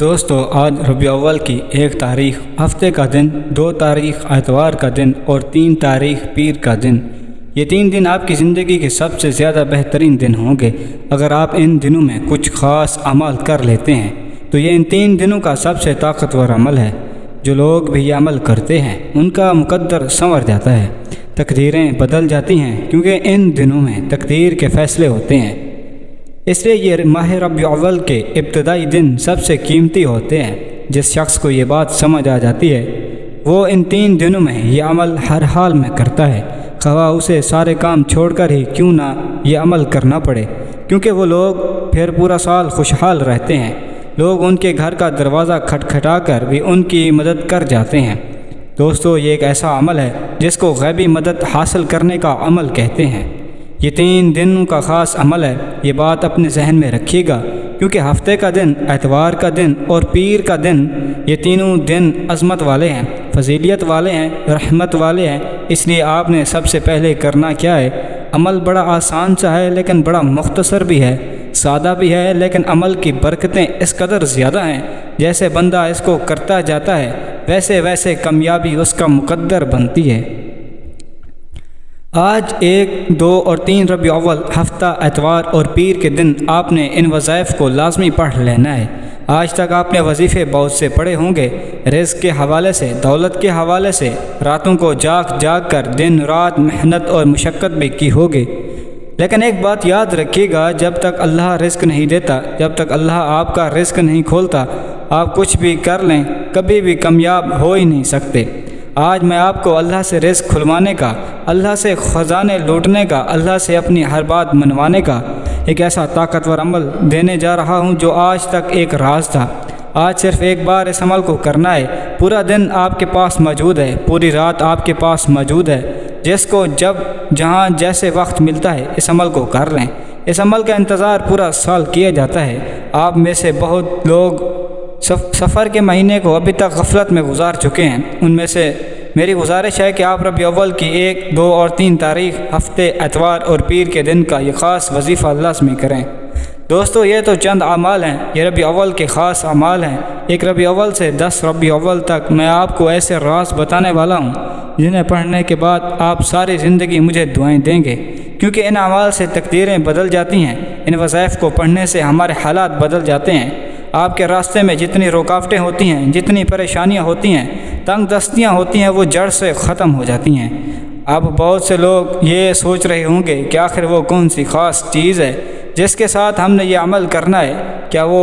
دوستو، آج ربیع اول کی 1 تاریخ ہفتے کا دن، 2 تاریخ اتوار کا دن اور 3 تاریخ پیر کا دن۔ یہ 3 دن آپ کی زندگی کے سب سے زیادہ بہترین دن ہوں گے۔ اگر آپ ان دنوں میں کچھ خاص عمل کر لیتے ہیں تو یہ ان 3 دنوں کا سب سے طاقتور عمل ہے۔ جو لوگ بھی یہ عمل کرتے ہیں ان کا مقدر سنور جاتا ہے، تقدیریں بدل جاتی ہیں، کیونکہ ان دنوں میں تقدیر کے فیصلے ہوتے ہیں۔ اس لیے یہ ماہ ربیع اول کے ابتدائی دن سب سے قیمتی ہوتے ہیں۔ جس شخص کو یہ بات سمجھ آ جاتی ہے وہ ان 3 دنوں میں یہ عمل ہر حال میں کرتا ہے، خواہ اسے سارے کام چھوڑ کر ہی کیوں نہ یہ عمل کرنا پڑے، کیونکہ وہ لوگ پھر پورا سال خوشحال رہتے ہیں۔ لوگ ان کے گھر کا دروازہ کھٹکھٹا کر بھی ان کی مدد کر جاتے ہیں۔ دوستو، یہ ایک ایسا عمل ہے جس کو غیبی مدد حاصل کرنے کا عمل کہتے ہیں۔ یہ 3 دنوں کا خاص عمل ہے، یہ بات اپنے ذہن میں رکھیے گا، کیونکہ ہفتے کا دن، اتوار کا دن اور پیر کا دن، یہ تینوں دن عظمت والے ہیں، فضیلیت والے ہیں، رحمت والے ہیں۔ اس لیے آپ نے سب سے پہلے کرنا کیا ہے؟ عمل بڑا آسان سا ہے لیکن بڑا مختصر بھی ہے، سادہ بھی ہے، لیکن عمل کی برکتیں اس قدر زیادہ ہیں، جیسے بندہ اس کو کرتا جاتا ہے ویسے ویسے کامیابی اس کا مقدر بنتی ہے۔ آج 1، 2 اور 3 ربیع اول، ہفتہ، اتوار اور پیر کے دن آپ نے ان وظائف کو لازمی پڑھ لینا ہے۔ آج تک آپ نے وظیفے بہت سے پڑھے ہوں گے، رزق کے حوالے سے، دولت کے حوالے سے، راتوں کو جاگ جاگ کر دن رات محنت اور مشقت بھی کی ہوگی۔ لیکن ایک بات یاد رکھیے گا، جب تک اللہ رزق نہیں دیتا، جب تک اللہ آپ کا رزق نہیں کھولتا، آپ کچھ بھی کر لیں کبھی بھی کامیاب ہو ہی نہیں سکتے۔ آج میں آپ کو اللہ سے رزق کھلوانے کا، اللہ سے خزانے لوٹنے کا، اللہ سے اپنی ہر بات منوانے کا ایک ایسا طاقتور عمل دینے جا رہا ہوں جو آج تک ایک راز تھا۔ آج صرف ایک بار اس عمل کو کرنا ہے۔ پورا دن آپ کے پاس موجود ہے، پوری رات آپ کے پاس موجود ہے۔ جس کو جب جہاں جیسے وقت ملتا ہے اس عمل کو کر لیں۔ اس عمل کا انتظار پورا سال کیا جاتا ہے۔ آپ میں سے بہت لوگ سفر کے مہینے کو ابھی تک غفلت میں گزار چکے ہیں۔ ان میں سے میری گزارش ہے کہ آپ ربیع اول کی 1، 2 اور 3 تاریخ، ہفتے، اتوار اور پیر کے دن کا یہ خاص وظیفہ لازمی کریں۔ دوستو، یہ تو چند اعمال ہیں، یہ ربیع اول کے خاص اعمال ہیں۔ 1 ربیع اول سے 10 ربیع اول تک میں آپ کو ایسے راز بتانے والا ہوں جنہیں پڑھنے کے بعد آپ ساری زندگی مجھے دعائیں دیں گے، کیونکہ ان اعمال سے تقدیریں بدل جاتی ہیں۔ ان وظائف کو پڑھنے سے ہمارے حالات بدل جاتے ہیں۔ آپ کے راستے میں جتنی رکاوٹیں ہوتی ہیں، جتنی پریشانیاں ہوتی ہیں، تنگ دستیاں ہوتی ہیں، وہ جڑ سے ختم ہو جاتی ہیں۔ اب بہت سے لوگ یہ سوچ رہے ہوں گے کہ آخر وہ کون سی خاص چیز ہے جس کے ساتھ ہم نے یہ عمل کرنا ہے؟ کیا وہ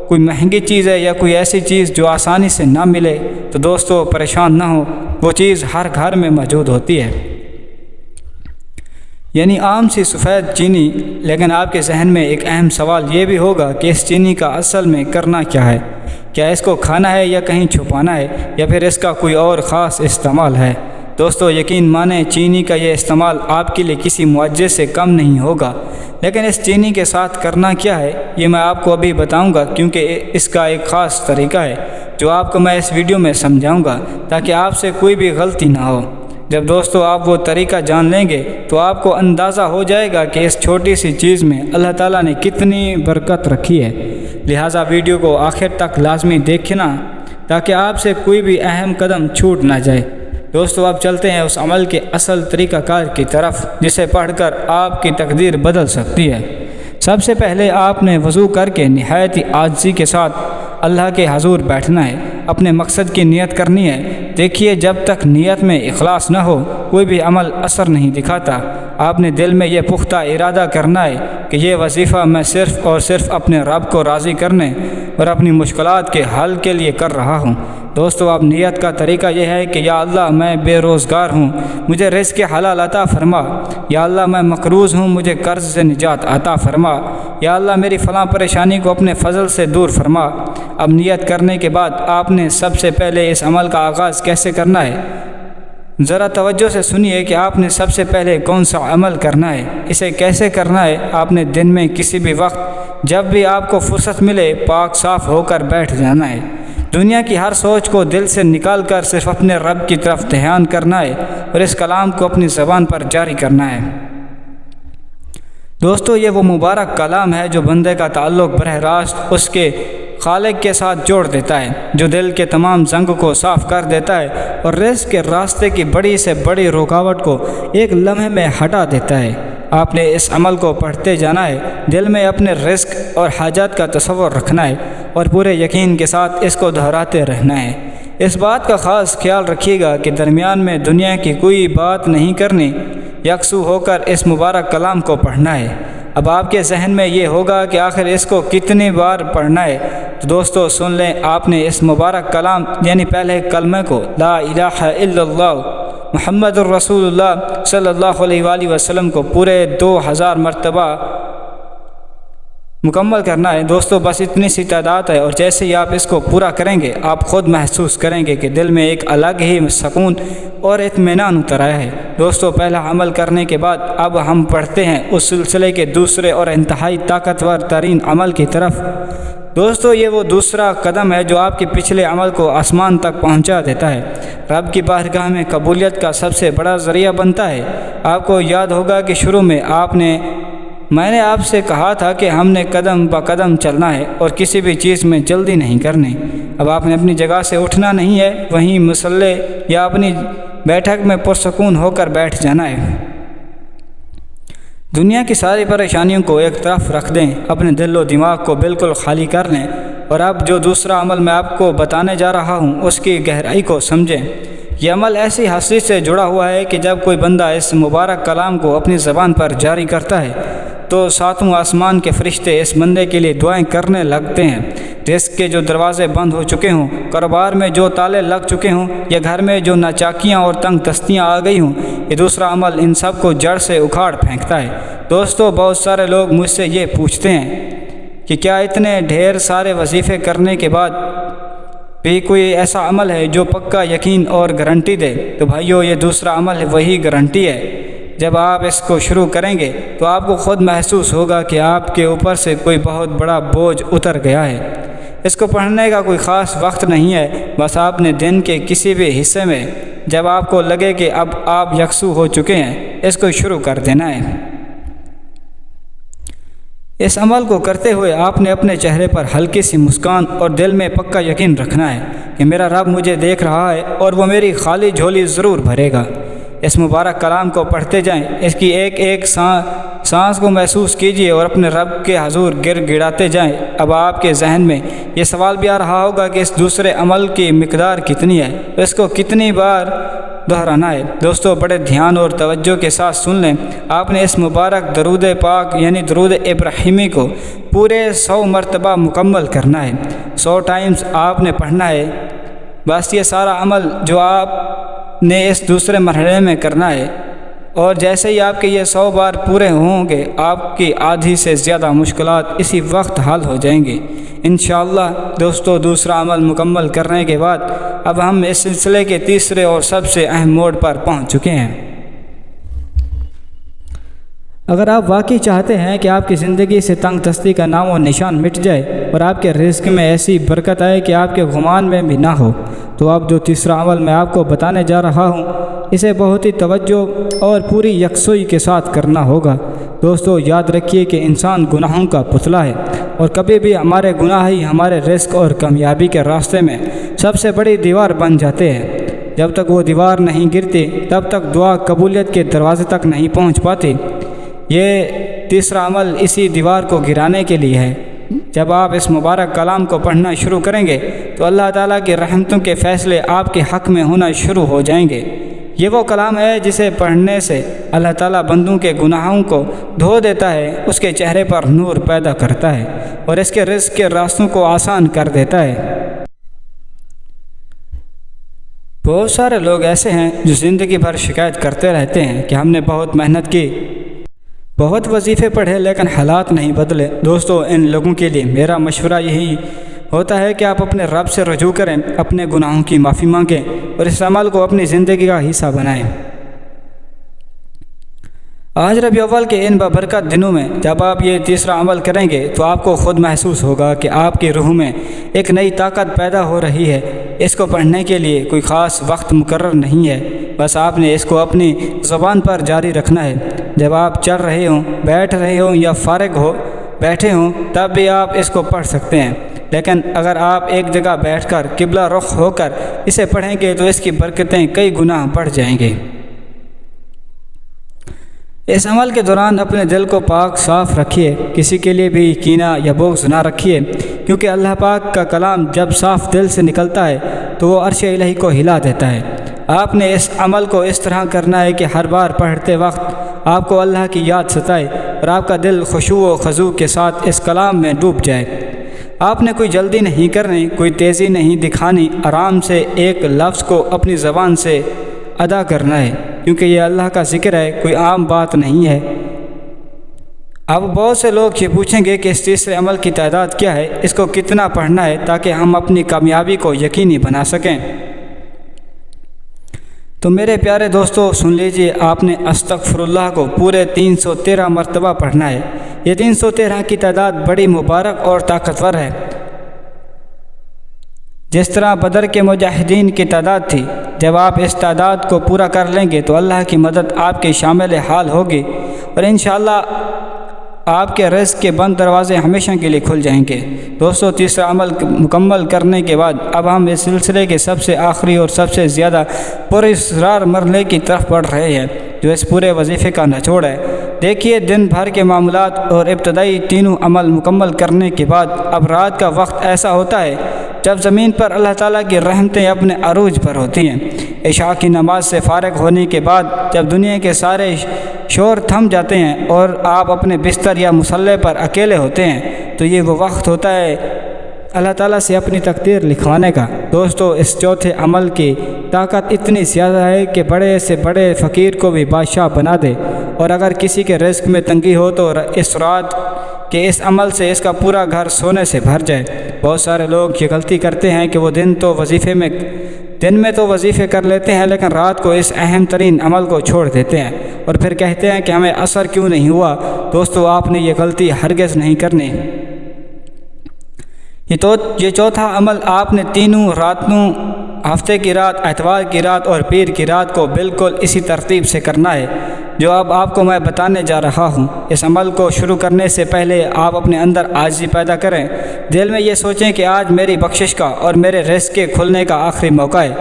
کوئی مہنگی چیز ہے یا کوئی ایسی چیز جو آسانی سے نہ ملے؟ تو دوستو، پریشان نہ ہو، وہ چیز ہر گھر میں موجود ہوتی ہے، یعنی عام سی سفید چینی۔ لیکن آپ کے ذہن میں ایک اہم سوال یہ بھی ہوگا کہ اس چینی کا اصل میں کرنا کیا ہے؟ کیا اس کو کھانا ہے یا کہیں چھپانا ہے، یا پھر اس کا کوئی اور خاص استعمال ہے؟ دوستو، یقین مانیں، چینی کا یہ استعمال آپ کے لیے کسی معجزے سے کم نہیں ہوگا۔ لیکن اس چینی کے ساتھ کرنا کیا ہے یہ میں آپ کو ابھی بتاؤں گا، کیونکہ اس کا ایک خاص طریقہ ہے جو آپ کو میں اس ویڈیو میں سمجھاؤں گا تاکہ آپ سے کوئی بھی غلطی نہ ہو۔ جب دوستو آپ وہ طریقہ جان لیں گے تو آپ کو اندازہ ہو جائے گا کہ اس چھوٹی سی چیز میں اللہ تعالیٰ نے کتنی برکت رکھی ہے۔ لہٰذا ویڈیو کو آخر تک لازمی دیکھنا تاکہ آپ سے کوئی بھی اہم قدم چھوٹ نہ جائے۔ دوستو، اب چلتے ہیں اس عمل کے اصل طریقہ کار کی طرف جسے پڑھ کر آپ کی تقدیر بدل سکتی ہے۔ سب سے پہلے آپ نے وضو کر کے نہایت عاجزی کے ساتھ اللہ کے حضور بیٹھنا ہے، اپنے مقصد کی نیت کرنی ہے۔ دیکھیے، جب تک نیت میں اخلاص نہ ہو کوئی بھی عمل اثر نہیں دکھاتا۔ آپ نے دل میں یہ پختہ ارادہ کرنا ہے کہ یہ وظیفہ میں صرف اور صرف اپنے رب کو راضی کرنے اور اپنی مشکلات کے حل کے لیے کر رہا ہوں۔ دوستو، اب نیت کا طریقہ یہ ہے کہ یا اللہ، میں بے روزگار ہوں، مجھے رزق حلال عطا فرما۔ یا اللہ، میں مقروض ہوں، مجھے قرض سے نجات عطا فرما۔ یا اللہ، میری فلاں پریشانی کو اپنے فضل سے دور فرما۔ اب نیت کرنے کے بعد آپ نے سب سے پہلے اس عمل کا آغاز کیسے کرنا ہے؟ ذرا توجہ سے سنیے کہ آپ نے سب سے پہلے کون سا عمل کرنا ہے، اسے کیسے کرنا ہے۔ آپ نے دن میں کسی بھی وقت جب بھی آپ کو فرصت ملے پاک صاف ہو کر بیٹھ جانا ہے۔ دنیا کی ہر سوچ کو دل سے نکال کر صرف اپنے رب کی طرف دھیان کرنا ہے اور اس کلام کو اپنی زبان پر جاری کرنا ہے۔ دوستو، یہ وہ مبارک کلام ہے جو بندے کا تعلق براہ راست اس کے خالق کے ساتھ جوڑ دیتا ہے، جو دل کے تمام زنگ کو صاف کر دیتا ہے اور رزق کے راستے کی بڑی سے بڑی رکاوٹ کو ایک لمحے میں ہٹا دیتا ہے۔ آپ نے اس عمل کو پڑھتے جانا ہے، دل میں اپنے رزق اور حاجات کا تصور رکھنا ہے اور پورے یقین کے ساتھ اس کو دہراتے رہنا ہے۔ اس بات کا خاص خیال رکھیے گا کہ درمیان میں دنیا کی کوئی بات نہیں کرنی، یکسو ہو کر اس مبارک کلام کو پڑھنا ہے۔ اب آپ کے ذہن میں یہ ہوگا کہ آخر اس کو کتنی بار پڑھنا ہے، تو دوستو سن لیں، آپ نے اس مبارک کلام یعنی پہلے کلمے کو لا الہ الا اللہ محمد الرسول اللہ صلی اللہ علیہ وآلہ وسلم کو پورے 2000 مرتبہ مکمل کرنا ہے۔ دوستو بس اتنی سی تعداد ہے، اور جیسے ہی آپ اس کو پورا کریں گے آپ خود محسوس کریں گے کہ دل میں ایک الگ ہی سکون اور اطمینان اتر آیا ہے۔ دوستو پہلا عمل کرنے کے بعد اب ہم پڑھتے ہیں اس سلسلے کے دوسرے اور انتہائی طاقتور ترین عمل کی طرف۔ دوستو یہ وہ دوسرا قدم ہے جو آپ کے پچھلے عمل کو آسمان تک پہنچا دیتا ہے، رب کی بارگاہ میں قبولیت کا سب سے بڑا ذریعہ بنتا ہے۔ آپ کو یاد ہوگا کہ شروع میں میں نے آپ سے کہا تھا کہ ہم نے قدم بہ قدم چلنا ہے اور کسی بھی چیز میں جلدی نہیں کرنی۔ اب آپ نے اپنی جگہ سے اٹھنا نہیں ہے، وہیں مصلے یا اپنی بیٹھک میں پرسکون ہو کر بیٹھ جانا ہے۔ دنیا کی ساری پریشانیوں کو ایک طرف رکھ دیں، اپنے دل و دماغ کو بالکل خالی کر لیں، اور اب جو دوسرا عمل میں آپ کو بتانے جا رہا ہوں اس کی گہرائی کو سمجھیں۔ یہ عمل ایسی ہستی سے جڑا ہوا ہے کہ جب کوئی بندہ اس مبارک کلام کو اپنی زبان پر جاری کرتا ہے تو ساتوں آسمان کے فرشتے اس بندے کے لیے دعائیں کرنے لگتے ہیں۔ رزق کے جو دروازے بند ہو چکے ہوں، کاروبار میں جو تالے لگ چکے ہوں، یا گھر میں جو ناچاکیاں اور تنگ دستیاں آ گئی ہوں، یہ دوسرا عمل ان سب کو جڑ سے اکھاڑ پھینکتا ہے۔ دوستو بہت سارے لوگ مجھ سے یہ پوچھتے ہیں کہ کیا اتنے ڈھیر سارے وظیفے کرنے کے بعد بھی کوئی ایسا عمل ہے جو پکا یقین اور گارنٹی دے؟ تو بھائیو یہ دوسرا عمل وہی گارنٹی ہے۔ جب آپ اس کو شروع کریں گے تو آپ کو خود محسوس ہوگا کہ آپ کے اوپر سے کوئی بہت بڑا بوجھ اتر گیا ہے۔ اس کو پڑھنے کا کوئی خاص وقت نہیں ہے، بس آپ نے دن کے کسی بھی حصے میں جب آپ کو لگے کہ اب آپ یکسو ہو چکے ہیں اس کو شروع کر دینا ہے۔ اس عمل کو کرتے ہوئے آپ نے اپنے چہرے پر ہلکی سی مسکان اور دل میں پکا یقین رکھنا ہے کہ میرا رب مجھے دیکھ رہا ہے اور وہ میری خالی جھولی ضرور بھرے گا۔ اس مبارک کلام کو پڑھتے جائیں، اس کی ایک ایک سانس کو محسوس کیجیے اور اپنے رب کے حضور گر گڑاتے جائیں۔ اب آپ کے ذہن میں یہ سوال بھی آ رہا ہوگا کہ اس دوسرے عمل کی مقدار کتنی ہے، اس کو کتنی بار دہرانا ہے۔ دوستو بڑے دھیان اور توجہ کے ساتھ سن لیں، آپ نے اس مبارک درود پاک یعنی درود ابراہیمی کو پورے 100 مرتبہ مکمل کرنا ہے۔ 100 ٹائمز آپ نے پڑھنا ہے۔ بس یہ سارا عمل جو آپ نے اس دوسرے مرحلے میں کرنا ہے، اور جیسے ہی آپ کے یہ 100 بار پورے ہوں گے آپ کی آدھی سے زیادہ مشکلات اسی وقت حل ہو جائیں گے انشاءاللہ۔ دوستو دوسرا عمل مکمل کرنے کے بعد اب ہم اس سلسلے کے تیسرے اور سب سے اہم موڑ پر پہنچ چکے ہیں۔ اگر آپ واقعی چاہتے ہیں کہ آپ کی زندگی سے تنگ دستی کا نام و نشان مٹ جائے اور آپ کے رزق میں ایسی برکت آئے کہ آپ کے گمان میں بھی نہ ہو، تو اب جو تیسرا عمل میں آپ کو بتانے جا رہا ہوں اسے بہت ہی توجہ اور پوری یکسوئی کے ساتھ کرنا ہوگا۔ دوستو یاد رکھیے کہ انسان گناہوں کا پتلا ہے، اور کبھی بھی ہمارے گناہ ہی ہمارے رزق اور کامیابی کے راستے میں سب سے بڑی دیوار بن جاتے ہیں۔ جب تک وہ دیوار نہیں گرتی تب تک دعا قبولیت کے دروازے تک نہیں پہنچ پاتی۔ یہ تیسرا عمل اسی دیوار کو گرانے کے لیے ہے۔ جب آپ اس مبارک کلام کو پڑھنا شروع کریں گے تو اللہ تعالیٰ کی رحمتوں کے فیصلے آپ کے حق میں ہونا شروع ہو جائیں گے۔ یہ وہ کلام ہے جسے پڑھنے سے اللہ تعالیٰ بندوں کے گناہوں کو دھو دیتا ہے، اس کے چہرے پر نور پیدا کرتا ہے اور اس کے رزق کے راستوں کو آسان کر دیتا ہے۔ بہت سارے لوگ ایسے ہیں جو زندگی بھر شکایت کرتے رہتے ہیں کہ ہم نے بہت محنت کی، بہت وظیفے پڑھے لیکن حالات نہیں بدلے۔ دوستو ان لوگوں کے لیے میرا مشورہ یہی ہوتا ہے کہ آپ اپنے رب سے رجوع کریں، اپنے گناہوں کی معافی مانگیں اور اس عمل کو اپنی زندگی کا حصہ بنائیں۔ آج ربیع اول کے ان بابرکت دنوں میں جب آپ یہ تیسرا عمل کریں گے تو آپ کو خود محسوس ہوگا کہ آپ کی روح میں ایک نئی طاقت پیدا ہو رہی ہے۔ اس کو پڑھنے کے لیے کوئی خاص وقت مقرر نہیں ہے، بس آپ نے اس کو اپنی زبان پر جاری رکھنا ہے۔ جب آپ چل رہے ہوں، بیٹھ رہے ہوں یا فارغ ہو بیٹھے ہوں تب بھی آپ اس کو پڑھ سکتے ہیں۔ لیکن اگر آپ ایک جگہ بیٹھ کر قبلہ رخ ہو کر اسے پڑھیں گے تو اس کی برکتیں کئی گنا بڑھ جائیں گی۔ اس عمل کے دوران اپنے دل کو پاک صاف رکھیے، کسی کے لیے بھی کینہ یا بغض نہ رکھیے، کیونکہ اللہ پاک کا کلام جب صاف دل سے نکلتا ہے تو وہ عرش الہی کو ہلا دیتا ہے۔ آپ نے اس عمل کو اس طرح کرنا ہے کہ ہر بار پڑھتے وقت آپ کو اللہ کی یاد ستائے اور آپ کا دل خشوع و خضوع کے ساتھ اس کلام میں ڈوب جائے۔ آپ نے کوئی جلدی نہیں کرنی، کوئی تیزی نہیں دکھانی، آرام سے ایک لفظ کو اپنی زبان سے ادا کرنا ہے، کیونکہ یہ اللہ کا ذکر ہے، کوئی عام بات نہیں ہے۔ اب بہت سے لوگ یہ پوچھیں گے کہ اس تیسرے عمل کی تعداد کیا ہے، اس کو کتنا پڑھنا ہے تاکہ ہم اپنی کامیابی کو یقینی بنا سکیں۔ تو میرے پیارے دوستو سن لیجئے، آپ نے استغفر اللہ کو پورے 313 مرتبہ پڑھنا ہے۔ یہ 313 کی تعداد بڑی مبارک اور طاقتور ہے۔ جس طرح بدر کے مجاہدین کی تعداد تھی، جب آپ اس تعداد کو پورا کر لیں گے تو اللہ کی مدد آپ کے شامل حال ہوگی اور انشاءاللہ آپ کے رزق کے بند دروازے ہمیشہ کے لیے کھل جائیں گے۔ دوستو تیسرا عمل مکمل کرنے کے بعد اب ہم اس سلسلے کے سب سے آخری اور سب سے زیادہ پراسرار مرحلے کی طرف بڑھ رہے ہیں، جو اس پورے وظیفے کا نچوڑ ہے۔ دیکھیے، دن بھر کے معمولات اور ابتدائی تینوں عمل مکمل کرنے کے بعد اب رات کا وقت ایسا ہوتا ہے جب زمین پر اللہ تعالیٰ کی رحمتیں اپنے عروج پر ہوتی ہیں۔ عشاء کی نماز سے فارغ ہونے کے بعد جب دنیا کے سارے شور تھم جاتے ہیں اور آپ اپنے بستر یا مصلی پر اکیلے ہوتے ہیں تو یہ وہ وقت ہوتا ہے اللہ تعالیٰ سے اپنی تقدیر لکھوانے کا۔ دوستو اس چوتھے عمل کی طاقت اتنی زیادہ ہے کہ بڑے سے بڑے فقیر کو بھی بادشاہ بنا دے، اور اگر کسی کے رزق میں تنگی ہو تو اس رات کہ اس عمل سے اس کا پورا گھر سونے سے بھر جائے۔ بہت سارے لوگ یہ غلطی کرتے ہیں کہ وہ دن میں تو وظیفے کر لیتے ہیں، لیکن رات کو اس اہم ترین عمل کو چھوڑ دیتے ہیں اور پھر کہتے ہیں کہ ہمیں اثر کیوں نہیں ہوا۔ دوستو آپ نے یہ غلطی ہرگز نہیں کرنی۔ یہ چوتھا عمل آپ نے تینوں راتوں، ہفتے کی رات، اتوار کی رات اور پیر کی رات کو بالکل اسی ترتیب سے کرنا ہے جو اب آپ کو میں بتانے جا رہا ہوں۔ اس عمل کو شروع کرنے سے پہلے آپ اپنے اندر عاجزی پیدا کریں، دل میں یہ سوچیں کہ آج میری بخشش کا اور میرے رزق کے کھلنے کا آخری موقع ہے۔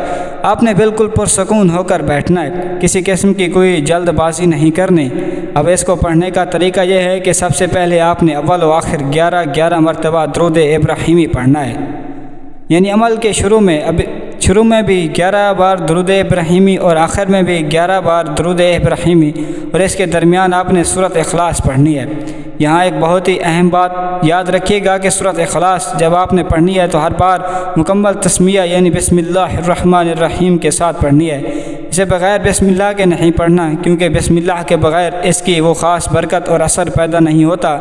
آپ نے بالکل پرسکون ہو کر بیٹھنا ہے، کسی قسم کی کوئی جلد بازی نہیں کرنی۔ اب اس کو پڑھنے کا طریقہ یہ ہے کہ سب سے پہلے آپ نے اول و آخر 11 مرتبہ درود ابراہیمی پڑھنا ہے، یعنی عمل کے شروع میں بھی 11 بار درود ابراہیمی اور آخر میں بھی 11 بار درود ابراہیمی، اور اس کے درمیان آپ نے سورۃ اخلاص پڑھنی ہے۔ یہاں ایک بہت ہی اہم بات یاد رکھیے گا کہ سورۃ اخلاص جب آپ نے پڑھنی ہے تو ہر بار مکمل تسمیہ یعنی بسم اللہ الرحمن الرحیم کے ساتھ پڑھنی ہے، اسے بغیر بسم اللہ کے نہیں پڑھنا، کیونکہ بسم اللہ کے بغیر اس کی وہ خاص برکت اور اثر پیدا نہیں ہوتا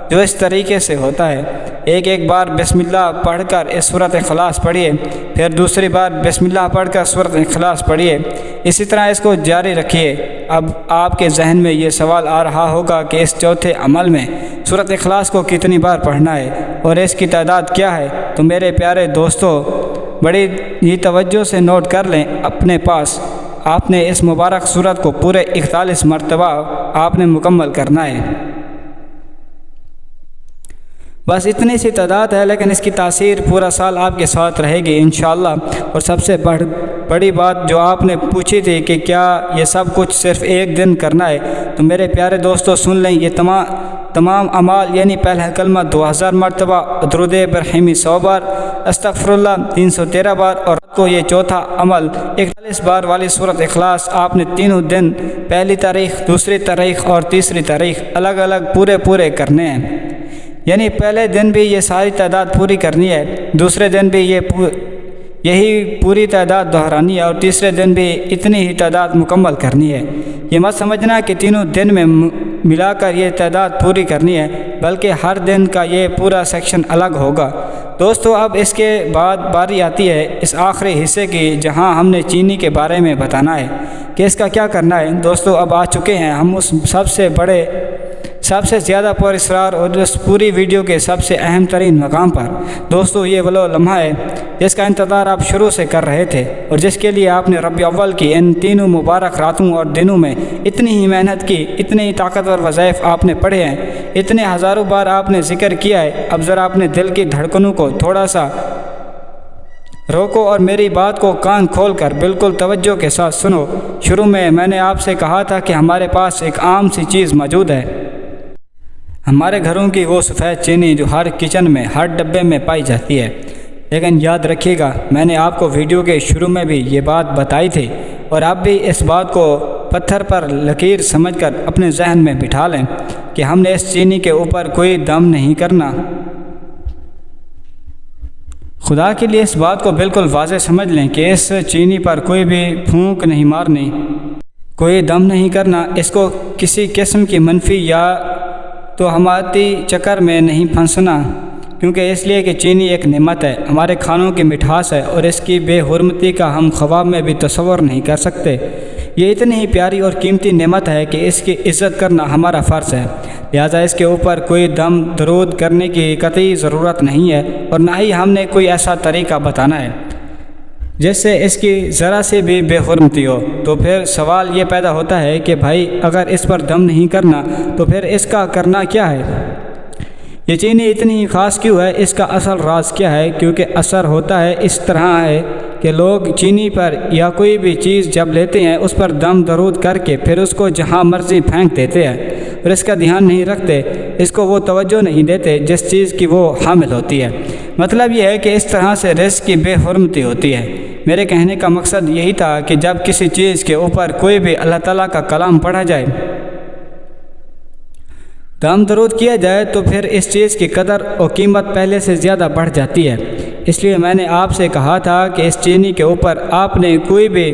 جو اس طریقے سے ہوتا ہے۔ ایک بار بسم اللہ پڑھ کر اس سورۃ اخلاص پڑھیے، پھر دوسری بار بسم اللہ پڑھ کر سورۃ اخلاص پڑھیے، اسی طرح اس کو جاری رکھیے۔ اب آپ کے ذہن میں یہ سوال آ رہا ہوگا کہ اس چوتھے عمل میں سورۃ اخلاص کو کتنی بار پڑھنا ہے اور اس کی تعداد کیا ہے؟ تو میرے پیارے دوستو بڑی ہی توجہ سے نوٹ کر لیں اپنے پاس، آپ نے اس مبارک سورت کو پورے 41 مرتبہ آپ نے مکمل کرنا ہے۔ بس اتنی سی تعداد ہے، لیکن اس کی تاثیر پورا سال آپ کے ساتھ رہے گی انشاءاللہ۔ اور سب سے بڑی بات جو آپ نے پوچھی تھی کہ کیا یہ سب کچھ صرف ایک دن کرنا ہے، تو میرے پیارے دوستو سن لیں، یہ تمام اعمال یعنی پہلا کلمہ 2000 مرتبہ، درود ابراہیمی 100 بار، استغفر اللہ 313 بار، اور کو یہ چوتھا عمل 41 بار والی سورۃ اخلاص آپ نے تینوں دن، پہلی تاریخ، دوسری تاریخ اور تیسری تاریخ الگ الگ پورے کرنے ہیں۔ یعنی پہلے دن بھی یہ ساری تعداد پوری کرنی ہے، دوسرے دن بھی یہی پوری تعداد دہرانی ہے، اور تیسرے دن بھی اتنی ہی تعداد مکمل کرنی ہے۔ یہ مت سمجھنا کہ تینوں دن میں ملا کر یہ تعداد پوری کرنی ہے، بلکہ ہر دن کا یہ پورا سیکشن الگ ہوگا۔ دوستو اب اس کے بعد باری آتی ہے اس آخری حصے کی، جہاں ہم نے چینی کے بارے میں بتانا ہے کہ اس کا کیا کرنا ہے۔ دوستو اب آ چکے ہیں ہم اس سب سے بڑے سب سے زیادہ پر اسرار اور اس پوری ویڈیو کے سب سے اہم ترین مقام پر دوستو یہ وہ لمحہ ہے جس کا انتظار آپ شروع سے کر رہے تھے اور جس کے لیے آپ نے ربیع اول کی ان تینوں مبارک راتوں اور دنوں میں اتنی ہی محنت کی، اتنے ہی طاقتور وظائف آپ نے پڑھے ہیں، اتنے ہزاروں بار آپ نے ذکر کیا ہے۔ اب ذرا اپنے دل کی دھڑکنوں کو تھوڑا سا روکو اور میری بات کو کان کھول کر بالکل توجہ کے ساتھ سنو۔ شروع میں نے آپ سے کہا تھا کہ ہمارے پاس ایک عام سی چیز موجود ہے، ہمارے گھروں کی وہ سفید چینی جو ہر کچن میں، ہر ڈبے میں پائی جاتی ہے۔ لیکن یاد رکھیے گا، میں نے آپ کو ویڈیو کے شروع میں بھی یہ بات بتائی تھی، اور آپ بھی اس بات کو پتھر پر لکیر سمجھ کر اپنے ذہن میں بٹھا لیں کہ ہم نے اس چینی کے اوپر کوئی دم نہیں کرنا۔ خدا کے لیے اس بات کو بالکل واضح سمجھ لیں کہ اس چینی پر کوئی بھی پھونک نہیں مارنی، کوئی دم نہیں کرنا، اس کو کسی قسم کی منفی یا توہماتی چکر میں نہیں پھنسنا، کیونکہ اس لیے کہ چینی ایک نعمت ہے، ہمارے کھانوں کی مٹھاس ہے، اور اس کی بے حرمتی کا ہم خواب میں بھی تصور نہیں کر سکتے۔ یہ اتنی ہی پیاری اور قیمتی نعمت ہے کہ اس کی عزت کرنا ہمارا فرض ہے، لہٰذا اس کے اوپر کوئی دم درود کرنے کی قطعی ضرورت نہیں ہے، اور نہ ہی ہم نے کوئی ایسا طریقہ بتانا ہے جس سے اس کی ذرا سی بھی بے حرمتی ہو۔ تو پھر سوال یہ پیدا ہوتا ہے کہ بھائی اگر اس پر دم نہیں کرنا تو پھر اس کا کرنا کیا ہے؟ یہ چینی اتنی خاص کیوں ہے؟ اس کا اصل راز کیا ہے؟ کیونکہ اثر ہوتا ہے اس طرح ہے کہ لوگ چینی پر یا کوئی بھی چیز جب لیتے ہیں اس پر دم درود کر کے پھر اس کو جہاں مرضی پھینک دیتے ہیں، اور اس کا دھیان نہیں رکھتے، اس کو وہ توجہ نہیں دیتے جس چیز کی وہ حامل ہوتی ہے۔ مطلب یہ ہے کہ اس طرح سے رزق کی بے حرمتی ہوتی ہے۔ میرے کہنے کا مقصد یہی تھا کہ جب کسی چیز کے اوپر کوئی بھی اللہ تعالیٰ کا کلام پڑھا جائے، دم درود کیا جائے، تو پھر اس چیز کی قدر اور قیمت پہلے سے زیادہ بڑھ جاتی ہے۔ اس لیے میں نے آپ سے کہا تھا کہ اس چینی کے اوپر آپ نے کوئی بھی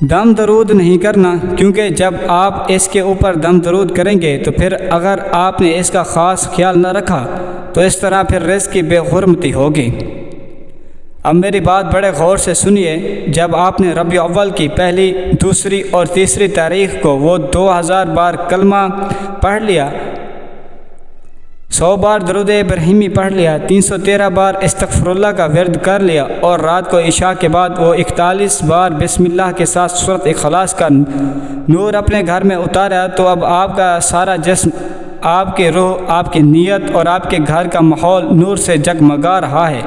دم درود نہیں کرنا، کیونکہ جب آپ اس کے اوپر دم درود کریں گے تو پھر اگر آپ نے اس کا خاص خیال نہ رکھا تو اس طرح پھر رزق کی بے حرمتی ہوگی۔ اب میری بات بڑے غور سے سنیے۔ جب آپ نے ربیع اول کی پہلی، دوسری اور تیسری تاریخ کو وہ 2000 بار کلمہ پڑھ لیا، 100 بار درود ابراہیمی پڑھ لیا، 313 بار استغفر اللہ کا ورد کر لیا، اور رات کو عشاء کے بعد وہ 41 بار بسم اللہ کے ساتھ سورۃ اخلاص کا نور اپنے گھر میں اتارا، تو اب آپ کا سارا جسم، آپ کی روح، آپ کی نیت اور آپ کے گھر کا ماحول نور سے جگمگا رہا ہے۔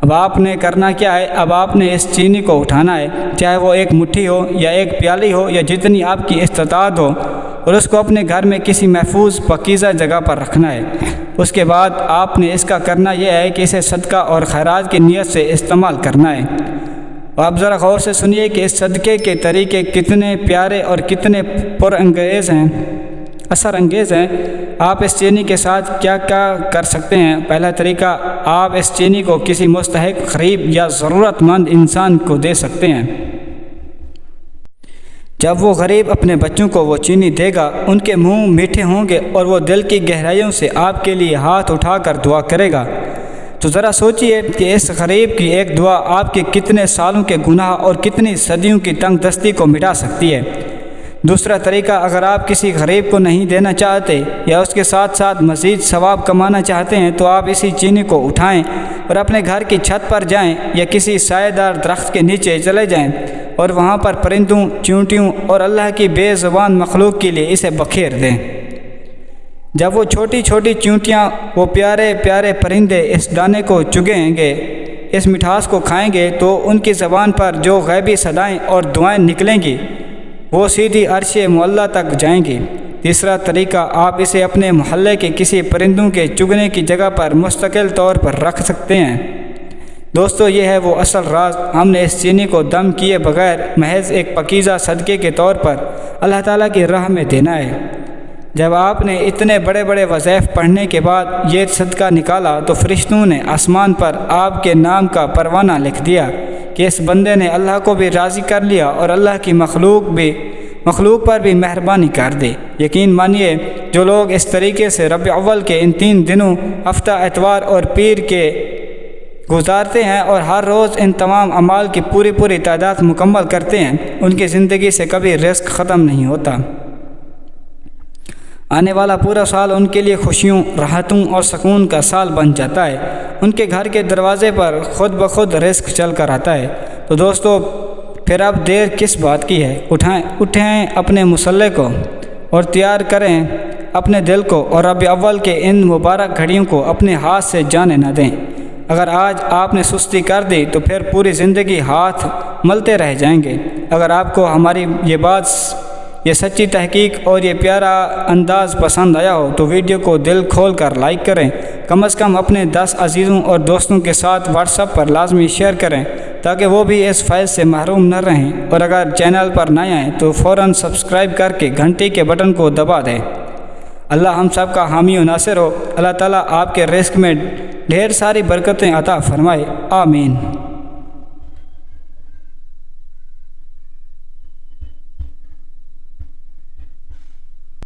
اب آپ نے کرنا کیا ہے؟ اب آپ نے اس چینی کو اٹھانا ہے، چاہے وہ ایک مٹھی ہو یا ایک پیالی ہو یا جتنی آپ کی استطاعت ہو، اور اس کو اپنے گھر میں کسی محفوظ پاکیزہ جگہ پر رکھنا ہے۔ اس کے بعد آپ نے اس کا کرنا یہ ہے کہ اسے صدقہ اور خیرات کی نیت سے استعمال کرنا ہے۔ اب ذرا غور سے سنیے کہ اس صدقے کے طریقے کتنے پیارے اور کتنے اثر انگیز ہیں۔ آپ اس چینی کے ساتھ کیا کیا کر سکتے ہیں؟ پہلا طریقہ، آپ اس چینی کو کسی مستحق غریب یا ضرورت مند انسان کو دے سکتے ہیں۔ جب وہ غریب اپنے بچوں کو وہ چینی دے گا، ان کے منہ میٹھے ہوں گے اور وہ دل کی گہرائیوں سے آپ کے لیے ہاتھ اٹھا کر دعا کرے گا۔ تو ذرا سوچئے کہ اس غریب کی ایک دعا آپ کے کتنے سالوں کے گناہ اور کتنی صدیوں کی تنگ دستی کو مٹا سکتی ہے۔ دوسرا طریقہ، اگر آپ کسی غریب کو نہیں دینا چاہتے یا اس کے ساتھ ساتھ مزید ثواب کمانا چاہتے ہیں، تو آپ اسی چینی کو اٹھائیں اور اپنے گھر کی چھت پر جائیں یا کسی سایہ دار درخت کے نیچے چلے جائیں، اور وہاں پر پرندوں، چیونٹیوں اور اللہ کی بے زبان مخلوق کے لیے اسے بکھیر دیں۔ جب وہ چھوٹی چھوٹی چیونٹیاں، وہ پیارے پیارے پرندے اس دانے کو چگیں گے، اس مٹھاس کو کھائیں گے، تو ان کی زبان پر جو غیبی صدائیں اور دعائیں نکلیں گی وہ سیدھی عرش معلیٰ تک جائیں گی۔ تیسرا طریقہ، آپ اسے اپنے محلے کے کسی پرندوں کے چگنے کی جگہ پر مستقل طور پر رکھ سکتے ہیں۔ دوستو، یہ ہے وہ اصل راز۔ ہم نے اس چینی کو دم کیے بغیر محض ایک پاکیزہ صدقے کے طور پر اللہ تعالیٰ کی راہ میں دینا ہے۔ جب آپ نے اتنے بڑے بڑے وظائف پڑھنے کے بعد یہ صدقہ نکالا، تو فرشتوں نے آسمان پر آپ کے نام کا پروانہ لکھ دیا کہ اس بندے نے اللہ کو بھی راضی کر لیا اور اللہ کی مخلوق پر بھی مہربانی کر دی۔ یقین مانیے، جو لوگ اس طریقے سے ربیع اول کے ان 3 دنوں، ہفتہ اتوار اور پیر کے گزارتے ہیں اور ہر روز ان تمام اعمال کی پوری تعداد مکمل کرتے ہیں، ان کی زندگی سے کبھی رزق ختم نہیں ہوتا۔ آنے والا پورا سال ان کے لیے خوشیوں، راحتوں اور سکون کا سال بن جاتا ہے۔ ان کے گھر کے دروازے پر خود بخود رزق چل کر آتا ہے۔ تو دوستو پھر اب دیر کس بات کی ہے؟ اٹھیں اپنے مصلے کو اور تیار کریں اپنے دل کو، اور ربیع اول کے ان مبارک گھڑیوں کو اپنے ہاتھ سے جانے نہ دیں۔ اگر آج آپ نے سستی کر دی تو پھر پوری زندگی ہاتھ ملتے رہ جائیں گے۔ اگر آپ کو ہماری یہ سچی تحقیق اور یہ پیارا انداز پسند آیا ہو تو ویڈیو کو دل کھول کر لائک کریں، کم از کم اپنے 10 عزیزوں اور دوستوں کے ساتھ واٹس ایپ پر لازمی شیئر کریں تاکہ وہ بھی اس فیض سے محروم نہ رہیں، اور اگر چینل پر نئے آئیں تو فوراً سبسکرائب کر کے گھنٹی کے بٹن کو دبا دیں۔ اللہ ہم سب کا حامی و ناصر ہو۔ اللہ تعالیٰ آپ کے رزق میں ڈھیر ساری برکتیں عطا فرمائے، آمین۔